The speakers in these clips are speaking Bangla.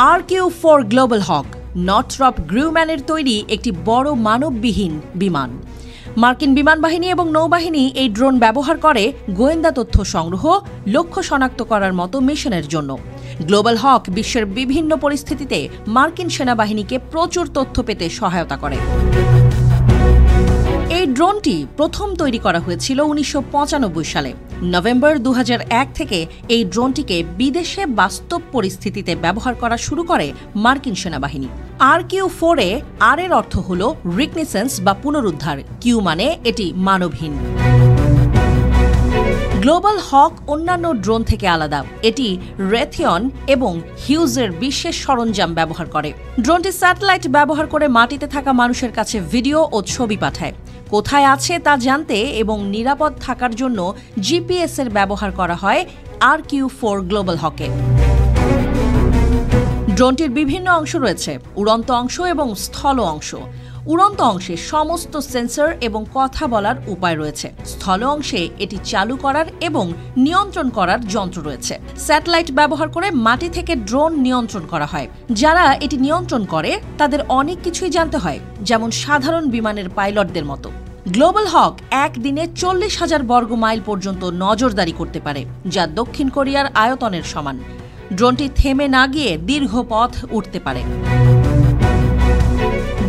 RQ-4 গ্লোবাল হক নর্থরপ গ্রুম্যানের তৈরি একটি বড় মানববিহীন বিমান। মার্কিন বিমান বাহিনী এবং নৌবাহিনী এই ড্রোন ব্যবহার করে গোয়েন্দা তথ্য সংগ্রহ, লক্ষ্য শনাক্ত করার মতো মিশনের জন্য। গ্লোবাল হক বিশ্বের বিভিন্ন পরিস্থিতিতে মার্কিন সেনাবাহিনীকে প্রচুর তথ্য পেতে সহায়তা করে। এই ড্রোনটি প্রথম তৈরি করা হয়েছিল 1995 সালে। নভেম্বর 2001 থেকে এই ড্রোনটিকে বিদেশে বাস্তব পরিস্থিতিতে ব্যবহার করা শুরু করে মার্কিন সেনাবাহিনী। RQ-4-এ আর এর অর্থ হল রিকনেসেন্স বা পুনরুদ্ধার, কিউ মানে এটি মানবহীন। গ্লোবাল হক অন্যান্য ড্রোন থেকে আলাদা। এটি রেথিয়ন এবং হিউজের বিশেষ সরঞ্জাম ব্যবহার করে। ড্রোনটি স্যাটেলাইট ব্যবহার করে মাটিতে থাকা মানুষের কাছে ভিডিও ও ছবি পাঠায়। কোথায় আছে তা জানতে এবং নিরাপদ থাকার জন্য জিপিএস এর ব্যবহার করা হয় RQ-4 গ্লোবাল হকে। ড্রোনটির বিভিন্ন অংশ রয়েছে, উড়ন্ত অংশ এবং স্থল অংশ। উড়ন্ত অংশে সমস্ত সেন্সর এবং কথা বলার উপায় রয়েছে। স্থল অংশে এটি চালু করার এবং নিয়ন্ত্রণ করার যন্ত্র রয়েছে। স্যাটেলাইট ব্যবহার করে মাটি থেকে ড্রোন নিয়ন্ত্রণ করা হয়। যারা এটি নিয়ন্ত্রণ করে তাদের অনেক কিছুই জানতে হয়, যেমন সাধারণ বিমানের পাইলটদের মতো। গ্লোবাল হক একদিনে 40,000 বর্গ মাইল পর্যন্ত নজরদারি করতে পারে, যা দক্ষিণ কোরিয়ার আয়তনের সমান। ড্রোনটি থেমে না গিয়ে দীর্ঘ পথ উঠতে পারে।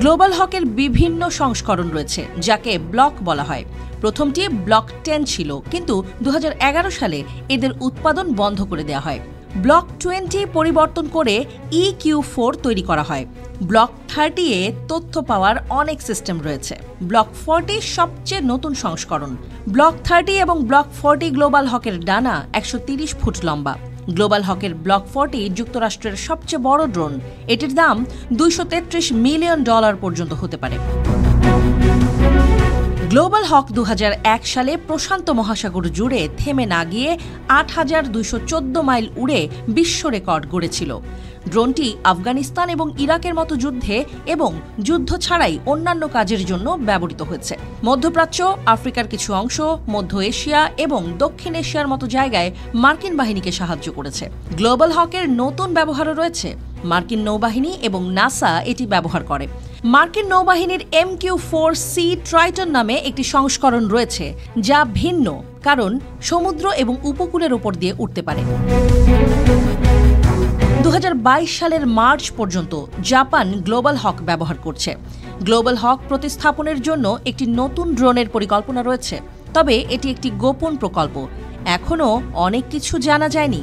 গ্লোবাল হকের বিভিন্ন সংস্করণ রয়েছে, যাকে ব্লক বলা হয়। প্রথমটি ব্লক 10 ছিল, কিন্তু 2011 সালে এদের উৎপাদন বন্ধ করে দেওয়া হয়। ব্লক 20 পরিবর্তন করে EQ-4 তৈরি করা হয়। ব্লক 30-এ তথ্য পাওয়ার অনেক সিস্টেম রয়েছে। ব্লক 40 সবচেয়ে নতুন সংস্করণ। ব্লক 30 এবং ব্লক 40 গ্লোবাল হকের ডানা 130 ফুট লম্বা। গ্লোবাল হকের ব্লক 40 যুক্তরাষ্ট্রের সবচেয়ে বড় ড্রোন। এটির দাম $233 মিলিয়ন পর্যন্ত হতে পারে। গ্লোবাল হক 2001 সালে প্রশান্ত মহাসাগর জুড়ে থেমে না গিয়ে 8,214 মাইল উড়ে বিশ্ব রেকর্ড গড়েছিল। ড্রোনটি আফগানিস্তান এবং ইরাকের মতো যুদ্ধে এবং যুদ্ধ ছাড়াই অন্যান্য কাজের জন্য ব্যবহৃত হয়েছে। মধ্যপ্রাচ্য, আফ্রিকার কিছু অংশ, মধ্য এশিয়া এবং দক্ষিণ এশিয়ার মতো জায়গায় মার্কিন বাহিনীকে সাহায্য করেছে। গ্লোবাল হকের নতুন ব্যবহারও রয়েছে। মার্কিন নৌবাহিনী এবং নাসা এটি ব্যবহার করে। মার্কিন নৌবাহিনীর MQ-4C ট্রাইটন নামে একটি সংস্করণ রয়েছে, যা ভিন্ন কারণ সমুদ্র এবং উপকূলের উপর দিয়ে উঠতে পারে। 2022 সালের মার্চ পর্যন্ত জাপান গ্লোবাল হক ব্যবহার করছে। গ্লোবাল হক প্রতিস্থাপনের জন্য একটি নতুন ড্রোনের পরিকল্পনা রয়েছে, তবে এটি একটি গোপন প্রকল্প। এখনও অনেক কিছু জানা যায়নি।